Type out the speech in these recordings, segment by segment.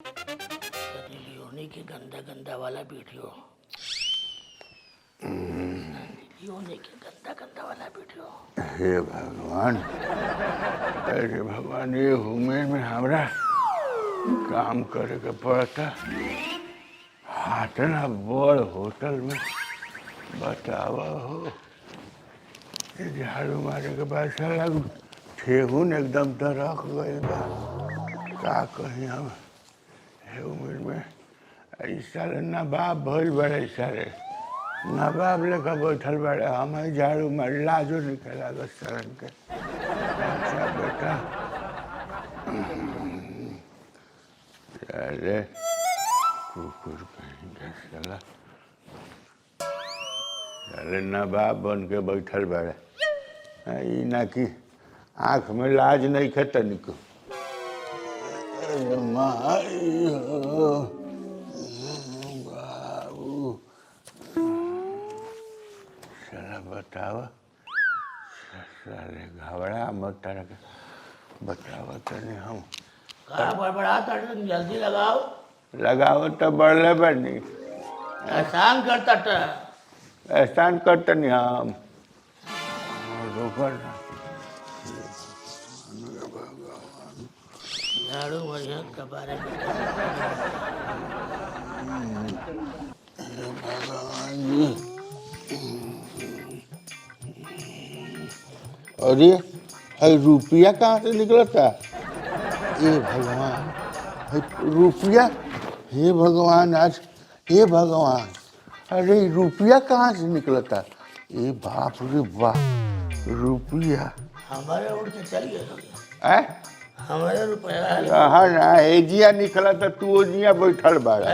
Leone के गंदा गंदा वाला वीडियो लियोनी के गंदा गंदा वाला वीडियो। हे भगवान, अरे भगवान, ये उम्र में हमरा काम करे के पड़ता। हाथ ना बड़ होटल में बतावा हो, झाड़ू मारे के बाद साला ठेहुन एकदम दरक गइल बा। का कहीं हम हे उम्र में साले ना बाप भइल बड़े, साले ना बाप लेकर बैठल बड़े, हम झाड़ू मारे लाजो निकल लागत सरन के। अच्छा बेटा, अरे कुकुर कहीं का साला, अरे ना बाप बन के बैठल बड़े, ई ना कि आँख में लाज नहीं खे तनिको। बाबू साला बतावा, साले घबरा मत तारा के बतावा तने हम कहाँ बड़बड़ा था, जल्दी लगाओ। लगाओ तो बढ़ले बनी, एहसान करता था। एहसान करतनी हम रोकर ना। झाड़ू बढ़िया के बारे में भगवान जी। अरे है रुपया कहाँ से निकला था? हे भगवान, है रुपया, हे भगवान, आज हे भगवान, अरे रुपया कहाँ से निकला था? ए बाप रे बाप, रुपया हमारे उड़ के चल गए। हमारे रुपया हाँ ना, एजिया निकला था, तू ओजिया बैठल बाड़ा।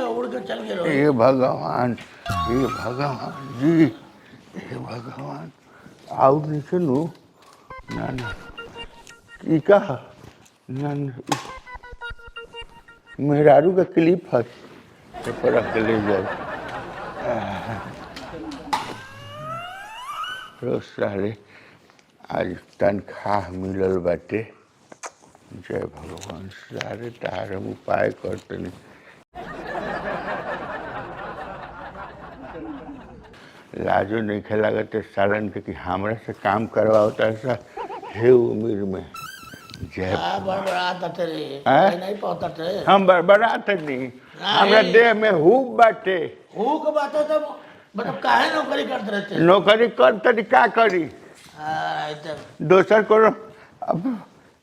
उड़ के चल गए। हे भगवान, हे भगवान जी, हे भगवान, आउ नीचे नु ना ना ई का ना मेहरारू का क्लिप है पर रख के ले जाए। रोज साले आज तनख्वाह मिलल बाटे, जय भगवान। सारे तार हम उपाय करते नहीं। लाजो नहीं खे लागत सालन के कि हमरा से काम करवाता ऐसा हे उम्र में। जय बड़बड़ाता तेरे नहीं पाता थे। हम बड़बड़ाते नहीं, हमरा देह में हुक बाटे। हुक बाटे तो मतलब काहे नौकरी करते रहते? नौकरी करते क्या करी, दोसर को अब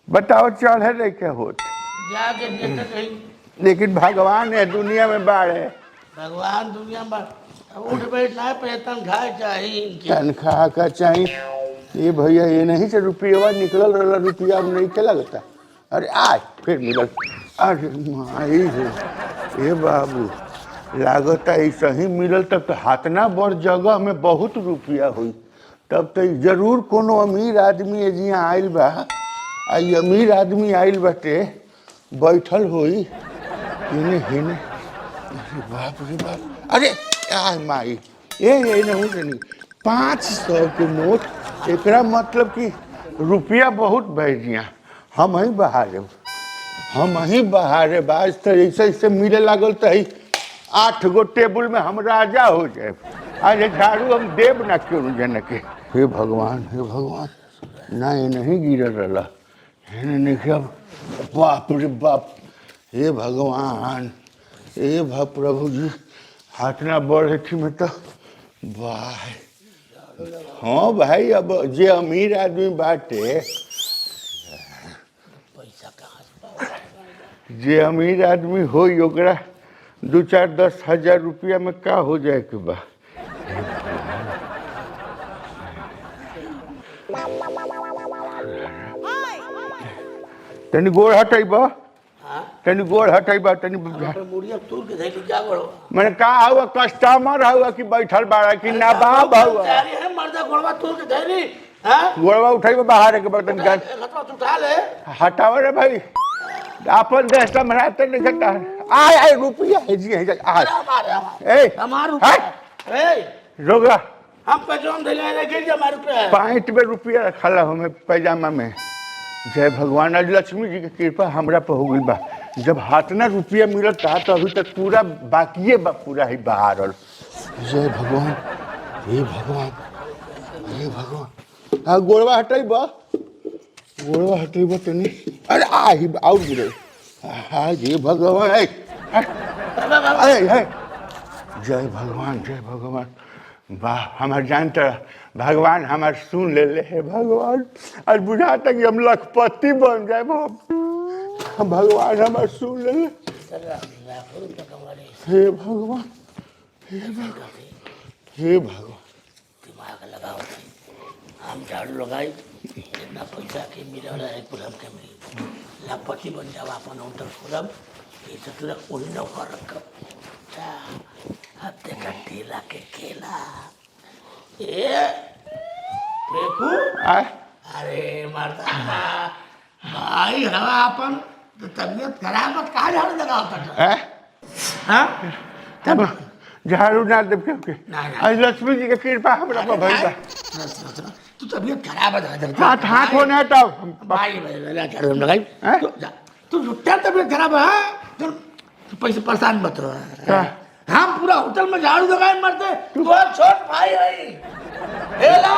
बताओ चढ़े नहीं के होत जाके कहीं। लेकिन भगवान है दुनिया में बाढ़ है। भगवान दुनिया में उठ बैठना पे तनख्वाह चाहिए। तनख्वाह का चाहिए ये भैया, ये नहीं से रुपया निकल रहा, रुपया अब नहीं के लगता। अरे आज फिर मिलल, अरे माई हो, ए बाबू लागत ऐसा ही मिलल तब तो हाथना बड़ जगह में बहुत रुपया हुई, तब तो जरूर कोनो अमीर आदमी जिया आयल बा। आई अमीर आदमी आयल बाटे, बैठल होई हेने हेने। अरे बाप रे बाप, अरे आय माई, ये नहीं नहीं 500 के नोट, एकरा मतलब कि रुपया बहुत बढ़िया। हम ही बहारे, हम ही बहारे बाज तो ऐसे ऐसे मिले लागल तो 8 गो टेबल में हम राजा हो जाए। आज झाड़ू हम देव ना क्यों जन के। हे भगवान, हे भगवान, ना ये नहीं गिर रहा, बाप रे बाप, हे भगवान, हे प्रभु जी, हाथ ना बढ़े थी में तो भाई। हाँ भाई, अब जे अमीर आदमी बाटे, पैसा कहाँ से? जे अमीर आदमी हो ओकरा 2-4-10 हजार रुपया में का हो जाए के बा। तनी गोड़ हटेबा, तनी गोड़ हटेबा, तनी मुड़िया तूर के धैली क्या करो? मैंने कहा हुआ कस्टमर हुआ कि बैठल बाड़ा कि ना बाप हुआ। तैयारी है मर्दा गोड़वा तूर के धैली। हां गोड़वा उठाइबा बाहर के बर्तन का उठा ले, हटाओ रे भाई, अपन देश संभालते नहीं सकता। आय आय रुपया है जी, है आ ए हमार रुपया ए रोगा, हम पैजामा धैले नहीं गिर जा हमारे रुपया। 65 में रुपया रखला हमें पैजामा में। जय भगवान, आज लक्ष्मी जी की कृपा हमरा पे हो गई बा। जब हाथना रुपया मिलता तो अभी तक पूरा बाकी पूरा ही बहारल। जय भगवान, हे भगवान, हे भगवान। हाँ गोड़वा हटाई बा, गोड़वा हटाई बा तनी। अरे आई आउट गिरे। हाँ जय भगवान, अरे जय भगवान, जय भगवान। वाह हमार जानता भगवान हमार सुन ले है भगवान। आज बुझाता कि हम लखपति बन जाए भगवान हमार सुन ले। हे भगवान, हे भगवान, हे भगवान। दिमाग लगाओ, हम झाड़ू लगाई इतना पैसा के मिल रहा है कुलम के मिली लापति बन जाओ अपन होटल कुलम ये तो तुरा उन्हीं कर रखा अब देखा ढीला के केला ये देखो अरे मरदा भाई हवा अपन तो तबीयत खराब मत कहाँ झाड़ू लगाओ हाँ तब झाड़ू ना दे के आज लक्ष्मी जी के कृपा हमरा पर भइल बा। तू तबीयत खराब है हाथ हाथ होने तब भाई भाई झाड़ू लगाई तू जुट्टा तबीयत खराब है तू पैसे परेशान मत हो हम पूरा होटल में झाड़ू लगाए मरते तू बहुत छोट भाई है हेला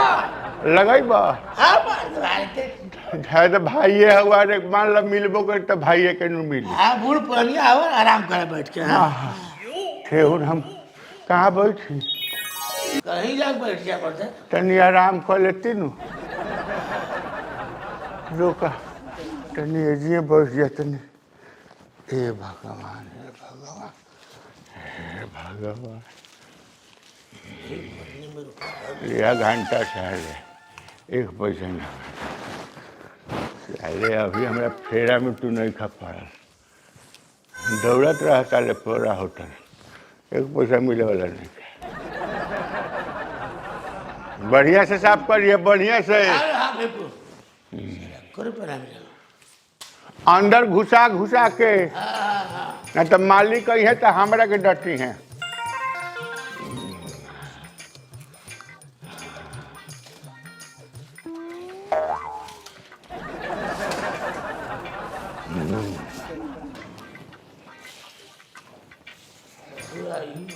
लगाई बा हां भाई है तो भाई है हुआ रे मान ला मिलबो कर तो भाई है के नु मिल हां बूढ़ पुरानिया हो आराम करे बैठ के हां ठेहुन हम कहाँ बैठी कहीं जा बैठ जा पड़ते तनी आराम कर लेती नु रोका तनी एजिए बैठ जा तनी। हे भगवान, हे भगवान, हे भगवान। यह घंटा साले एक पैसा ना साले अभी हमारा फेरा में तू नहीं खा पाया दौड़त रहता ले पूरा होटल एक पैसा मिले वाला नहीं। बढ़िया से साफ करिए बढ़िया से अंदर घुसा घुसा के न तो मालिक कही है तो हमरा के डटी है।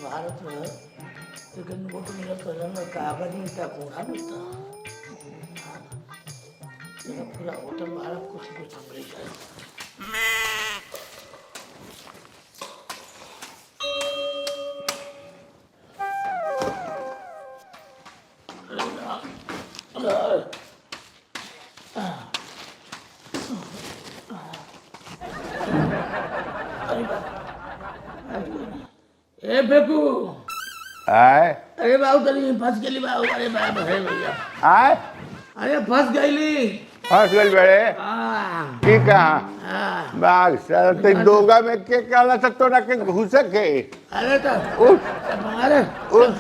भारत में लेकिन वो तो मेरा कलम कागज मिलता कूड़ा मिलता पूरा होटल भारत कुछ भी संभली जाए ए बेकू आए अरे बाबू तरी फंस गई बाबू अरे बाबू अरे भैया आए अरे फंस गई फंस गई बड़े ठीक है बाग सर ते दोगा में के काला से तोरा के घुस के अरे तो उठ अरे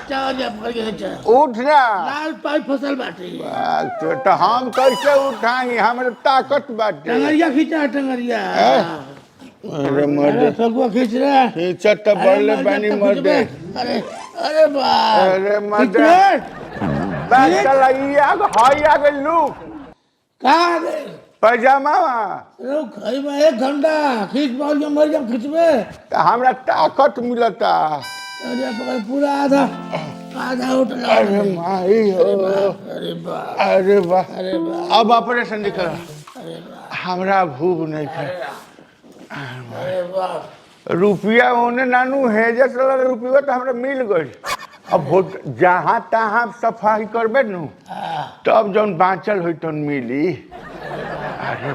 चल जा पकड़ के चल उठ ना लाल पाई फसल बाटे बाग तो हम कैसे उठाई हमरे ताकत बाटे टंगरिया खींचा टंगरिया अरे मर्दे सगुआ खींच रहा खींचा तो बड़ले बनी मर्दे अरे अरे बाप अरे मर्दे बाग चला ई आग हाई आग लू कहाँ गए पैजामा रुक में 1 घंटा खींच पाओ जो मर जब खींचबे तो हमरा ताकत मिलता। अरे पकड़ पूरा आधा होटल अरे माई हो अरे बाप अरे वाह अरे बाप अब ऑपरेशन निकला अरे बाप हमरा भूख नहीं था अरे बाप रुपया होने नानू हेजे चला रुपया तो हमरा मिल गई। अब जहाँ तहाँ सफाई करबे नु तब जौन बाँचल हो तो मिली। अरे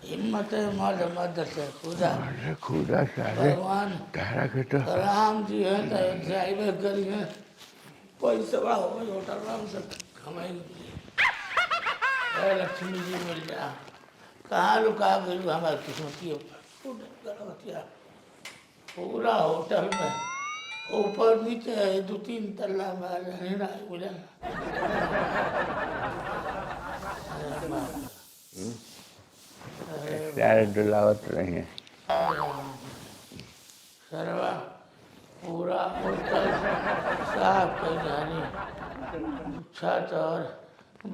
हिम्मत है मर्द से खुदा अरे खुदा सारे भगवान तारा के तो राम जी है तो ड्राइवर करी है पैसा बड़ा हो गई होटल में सब कमाएंगे लक्ष्मी जी मिल जा कहाँ लुका गई हमारी किस्मती पूरा होटल में ऊपर नीचे 2-3 तल्ला में रहना मुझे सारे डुलावत रही हैं सर्वा पूरा होटल साफ कर जानी छत और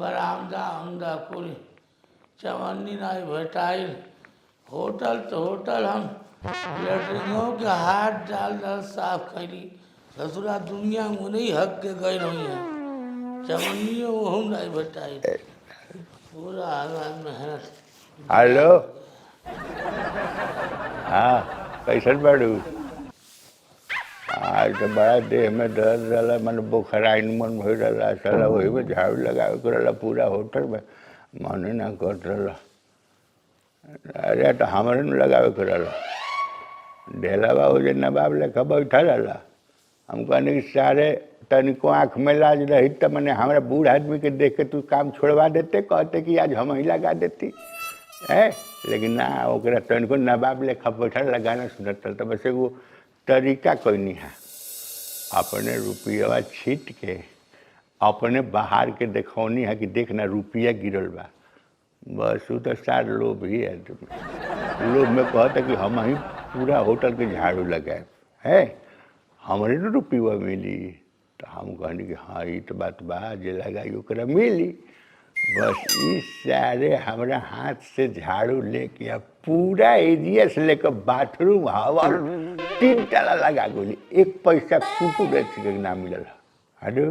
बरामदा उमदा कुल चवन्नी नहीं भेटाइल होटल तो होटल हम लेटरिनों के हाथ डाल डाल साफ कैली ससुरा दुनिया में नहीं हक के गए रही है चमनियो वहू नहीं बटाई पूरा आवाज मेहनत हेलो हाँ कैसन बाड़ू आज तो बड़ा देह में दर्द रहा मन बुखाराइन मन भर रहा साला वही में झाड़ू लगावे के रहा पूरा होटल में मन ना करत रहा अरे तो हमारे में लगावे के रहा ढेला बाबू जे नवाब लेखा बैठा रहा हम कहने कि सारे तनिको आँख में लाज रही तो मैंने हमारा बूढ़ आदमी के देख के तू काम छोड़वा देते कहते कि आज हम ही लगा देती है लेकिन ना ओकरा तनिको नवाब लेखा बैठा लगाना सुनत तो बस वो तरीका कोई नहीं है अपने रुपया छीट के अपने बाहर के देखौनी है कि देखना रुपया गिरल बा बस वो तो सार लोभ ही है लोभ में कहता कि हम ही पूरा होटल के झाड़ू लगाए है हमारे तो रुपया मिली तो हम कहनी कि हाँ ये तो बात बा जे लगाई ओकरा मिली बस इस सारे हमारा हाथ से झाड़ू लेके पूरा एरिया से लेकर बाथरूम हवा 3 ताला लगा गोली 1 पैसा कुकुर ना मिलल अरे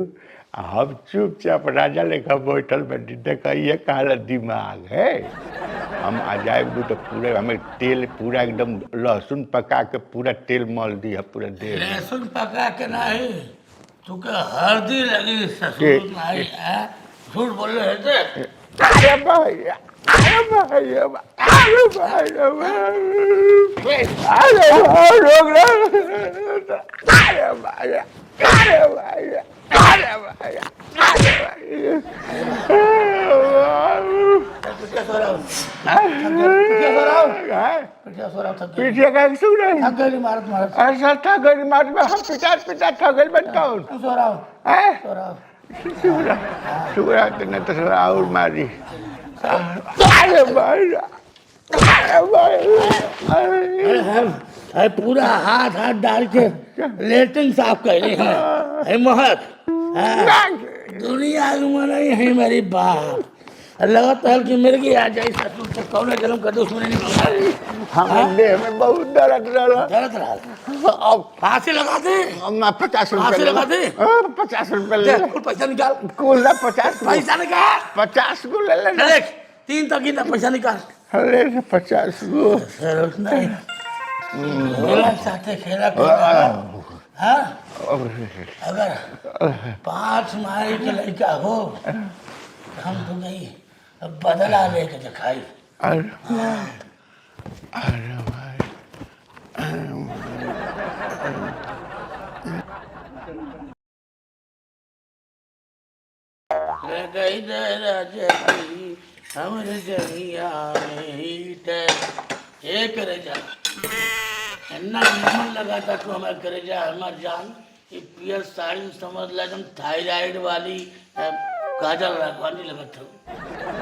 हम चुपचाप राजा लेखा बैठल बैठी देखिए कहा दिमाग है हम आ जाए तो पूरे हमें तेल पूरा एकदम लहसुन पका के पूरा तेल मल दी है पूरा देह लहसुन पका के नहीं तुके हल्दी लगी ससुर नहीं है झूठ बोल रहे थे अरे भाई अरे भाई अरे भाई अरे भाई रोक अरे भाई अरे भाई अरे भाई अरे पीछे का सुन रही थगड़ी मारत ऐसा थगड़ी मारत में हम पिटा थगल बनता हूँ सो रहा सुरा तो न तो और मारी अरे भाई अरे भाई पूरा हाथ डाल के लेटरिन साफ कर रहे हैं महक दुनिया में नहीं है मेरी बाप लगा तो हल्की मिल गई आ जाए ससुर से कौन जन्म कर दो उसमें नहीं हमारे देह में बहुत दर्द रहा अब फांसी लगा दे 50 फांसी लगा दे 50 रुपये ले कुल पैसा निकाल कुल 50 पैसा निकाल 50 को ले ले देख 3 तक गिना पैसा निकाल अरे 50 को नहीं खेला साथे खेला हाँ अगर 5 मारी के लड़का हो हम तो नहीं बदला लेके दिखाई अरे भाई गई हमरे जमिया में हीटर एक रजा इतना मन लगा था तो हमारे करे जा हमार जान ये पियर साड़ी समझ ला एकदम थायराइड वाली काजल रखवानी लगा था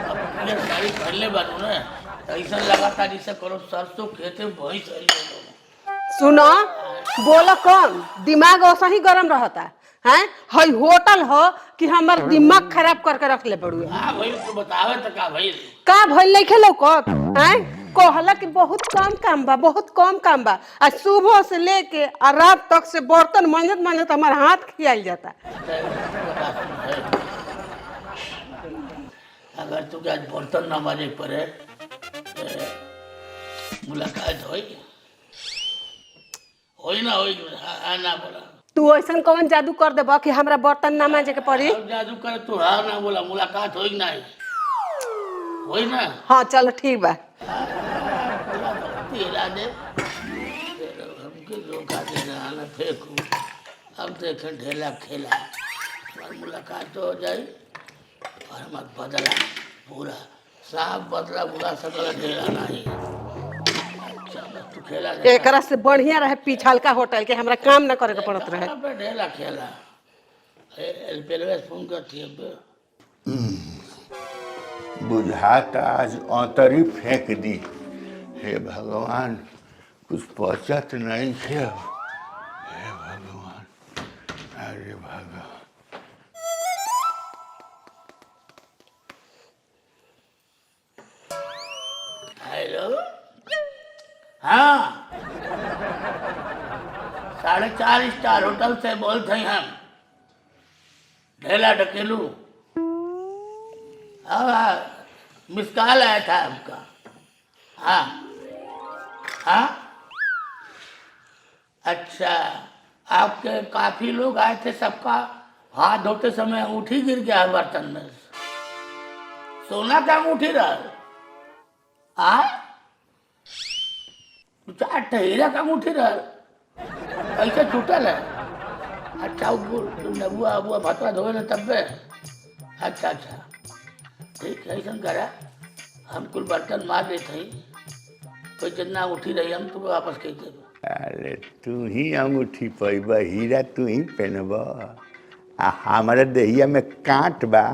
अब पियर साड़ी पहनले बानू ना ऐसा लगा था जिसे करो सरसों खेते वही सही सुनो बोलो कौन दिमाग वैसा ही गरम रहता है हई होटल हो कि हमार दिमाग खराब करके रख ले पड़ू हाँ भाई तो बतावे तो का भइल नहीं खेलो कब हैं कहला कि बहुत कम काम बा आज सुबह से लेके और रात तक से बर्तन मंजत हमारे हाथ खियाल जाता अगर तुझे आज बर्तन न मारे पड़े मुलाकात होई ना होई ना बोला तू ऐसा कौन जादू कर देबा कि हमरा बर्तन ना मांजे के पड़ी जादू करे तू हाँ ना बोला मुलाकात होई ना होई ना हाँ चलो ठीक बा तेरा दे हमके धोखा देना ना फेंकू अब देखें ढेला खेला मुलाकात हो जाए और हमारा बदला पूरा साफ बदला बुला सकला ढेला नहीं तू खेला एकरा से बढ़िया रहे पीछल का होटल के हमरा काम न करे के पड़त रहे ढेला खेला एलपेलवे फोन करती है बुझाता आज औतरी फेंक दी हे भगवान कुछ पचत नहीं है हे भगवान अरे भगवान हेलो हाँ 4.5 स्टार होटल से बोलते हैं हम, ढेला ढकेलू। हाँ मिस कॉल आया था आपका। हाँ हाँ अच्छा, आपके काफी लोग आए थे, सबका हाथ धोते समय अंगूठी गिर गया बर्तन में। सोना का अंगूठी रहा चार हीरा का अंगूठी रहा कैसे छूटल है? अच्छा नबुआ अबुआ भतवा धोए न तब पे। अच्छा अच्छा ठीक है, ऐसा करा हम कुल बर्तन मार देते हैं, कोई जितना अंगूठी रही हम तुमको वापस कह देंगे। अरे तू ही अंगूठी पैब, हीरा तू ही पहनब, आ हमारे देहिया में कांट बा।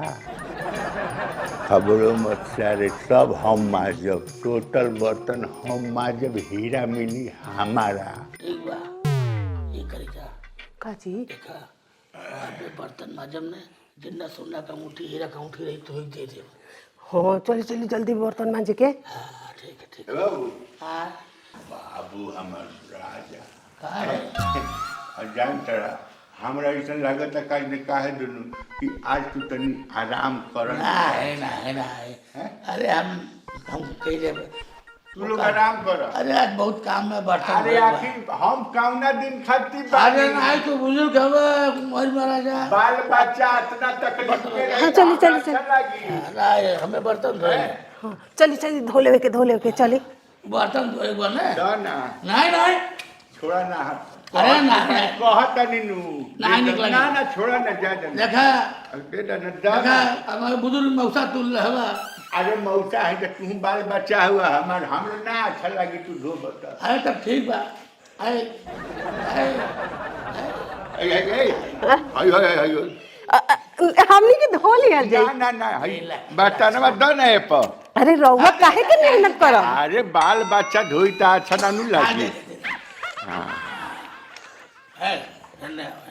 खबरों मत सारे सब हम माजब, टोटल बर्तन हम माजब, हीरा मिली हमारा। ठीक बा, ये करेगा काजी देखा आपने बर्तन माजब ने जितना सोना का अंगूठी हीरा का अंगूठी रही तो ही दे दे। हाँ चली चली जल्दी बर्तन मांज के। हाँ ठीक है बाबू हाँ बाबू हमार राजा कहाँ है? जान तरा हमरा ऐसा लागत है काज ने काहे दुनू कि आज तू तनी आराम कर। ना है अरे हम कह रहे तू लोग आराम कर। अरे आज बहुत काम में बर्तन अरे भरल बा। आखिर हम कौना दिन खाती अरे नहीं तो बुजुर्ग हवे मोर महाराजा बाल बच्चा इतना तकलीफ में रही। हाँ, चली, चली, चली। अच्छा लगी। नहीं हमें बर्तन धोए हाँ चली चली धो लेवे के चली। बर्तन धोए गो ना ना नहीं छोड़ा ना हाथ। अरे ना कहत नीनू ना निकल ना छोड़ा ना जा जा देखा बेटा न देखा हमारे बुजुर्ग मौसा तुल हवा। अरे मौसा है तो तू बाल बच्चा हुआ हमार हमरे ना अच्छा लगी तू धो बता। अरे तब ठीक बा अरे हमनी के धो लिया जाए। ना बर्तनवा दो ना पर। अरे रउआ काहे के मेहनत करब? अरे बाल बच्चा धोई तो अच्छा ना नु लगी। हाँ है धन्यवाद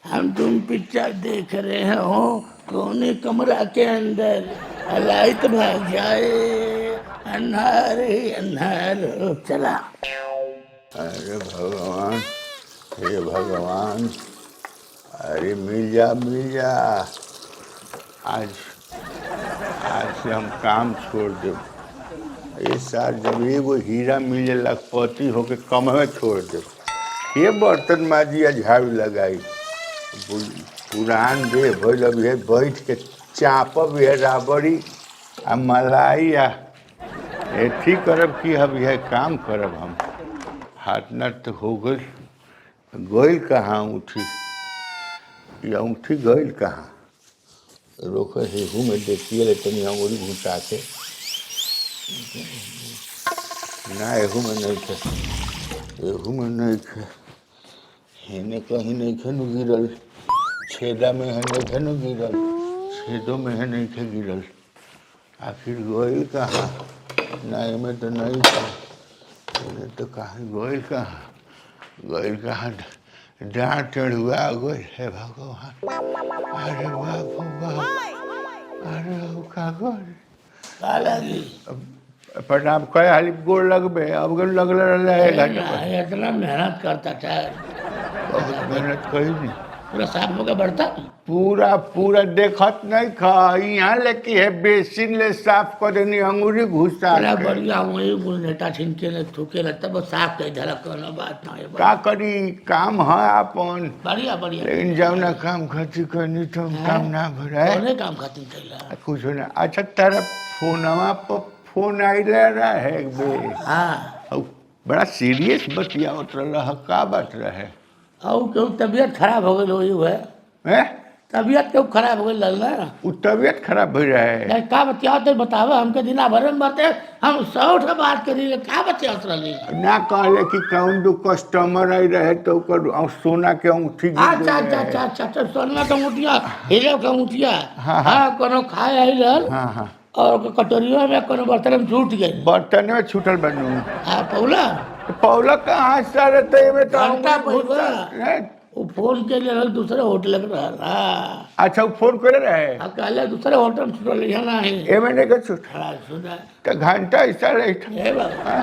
हम तुम पिक्चर देख रहे हो कोने कमरा के अंदर लाइट भाग जाए अंधार ही अंधार हो चला। अरे भगवान हे भगवान, अरे मिल जा आज से हम काम छोड़ दे। ये साल जब एगो हीरा मिले लखपति होके कमवे छोड़ दे। ये बर्तन माजिया झाड़ू लगाई पुरान दे भइल अब ये बैठ के चापब ये राबड़ी आ मलाई आ एथी करब कि अब यह काम करब हम। हाथ न तो हो गइल कहाँ उठी या उठी गइल कहाँ? रोक हेहू में देखिए ले तनी अंगुरी घुटा के ना एहू में नहीं थे, एहू में नहीं थे, हेने कहीं नहीं थे नु गिरल, छेदा में है नहीं थे नु गिरल, छेदों में है नहीं थे गिरल। आखिर गइल कहाँ? ना एमे तो नहीं था, इन्हें तो कहाँ गइल कहाँ? डांट चढ़ुआ गइल है भगवान। अरे बाप अरे का गइल प्रणाम कहे हाली गोड़ लगबे अब गल लगल रहे इतना मेहनत करता था बहुत मेहनत कही नहीं पूरा साफ होकर बढ़ता पूरा देखत नहीं खा यहाँ लेके है बेसिन ले साफ कर देनी अंगूरी घुसा अरे बढ़िया वही नेता छिनके ने थूके रहता बस साफ कर धरा कोनो बात ना है का करी काम है अपन बढ़िया लेकिन जब ना काम खाती करनी तो काम ना भरा कौन काम खातिर कैला कुछ ना। अच्छा तेरा फोनवा पर फोन आइले रहे बे हाँ बड़ा सीरियस बतियावत रहा का बात रहे? और क्यों तबीयत खराब हो गई हुई है तबीयत क्यों खराब हो गई लगना उ तबीयत खराब हो रहे का बतियाते बतावे हमके दिना भर में बातें हम 100 बात करी का बतियात रही ना कहले कि कौन दो कस्टमर आई रहे तो कर सोना के अंगूठी अच्छा सोना का अंगूठिया हीरे का अंगूठिया हाँ कोनो खाए आई रहल हाँ और कटोरिया में कोनो बर्तन में छूट गई बर्तन में छूटल बनू हाँ पौला पौला कहाँ से रहते में तो घंटा वो फोन के लिए दूसरे होटल के रहा अच्छा वो फोन करे रहे कहले दूसरे होटल में छुटल यहाँ नहीं ए मैंने कहा छूट सुना तो घंटा ऐसा लेट हे बाबा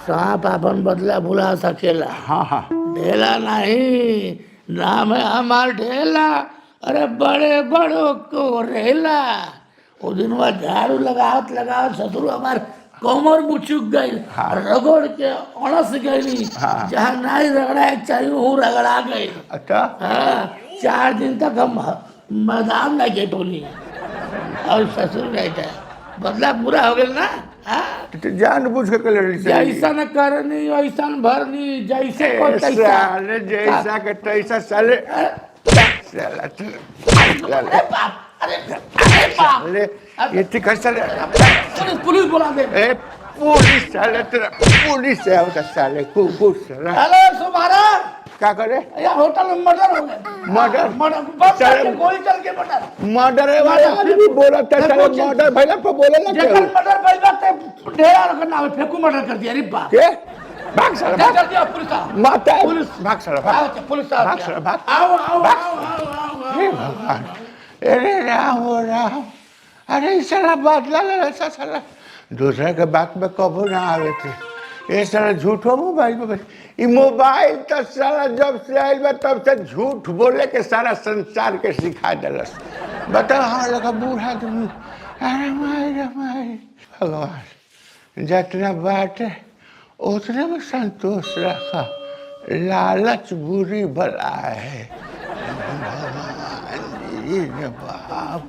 सांप अपन बदला बुला सकेला हाँ हाँ ढेला नहीं नाम है हमार ढेला अरे बड़े बड़ों को रेला वो दिन वह झाड़ू लगावत लगावत ससुर हमार कमर मुचुक गई रगड़ के अड़स गई जहाँ नहीं रगड़ा चाहिए वो रगड़ा गई अच्छा हाँ 4 दिन तक हम मैदान में के टोली और ससुर रहता है बदला पूरा हो गया ना हाँ तो जानबूझ के कर रही जैसा न करनी वैसा न भरनी जैसे को तैसा साले जैसा के तैसा साले साला अरे बाप अरे बाप साले ये ठीक साले पुलिस बुला दे ए पुलिस साले तेरा पुलिस है उधर साले कुकुर साला हेलो सुमारा क्या करे यार होटल में मर्डर हो गया मर्डर मर्डर बस चल के गोली चल के मर्डर मर्डर वाला आदमी बोला था साले मर्डर भैया पर बोले ना जेकर मर्डर भइल बा ते ढेरा रखना है फेंकू मर्डर कर दिया रे बाप के भाग साला क्या भाग कर दिया पुलिस आ माता है। पुलिस भाग साला आओ भाग पुलिस आ भाग साला भाग आओ आओ आओ हे भगवान अरे राम ओ राम अरे ई साला बदला ले ऐसा साला दूसरे के बात में कबो ना आवे थे ये साला झूठो मोबाइल में ये मोबाइल तो साला जब से आयल बा तब से झूठ बोले के सारा संसार के सिखा दिलस बताओ हाँ लगा बूढ़ा आदमी अरे माई भगवान जितना बात है उतने में संतोष रखा लालच बुरी बला है भगवान जी बाप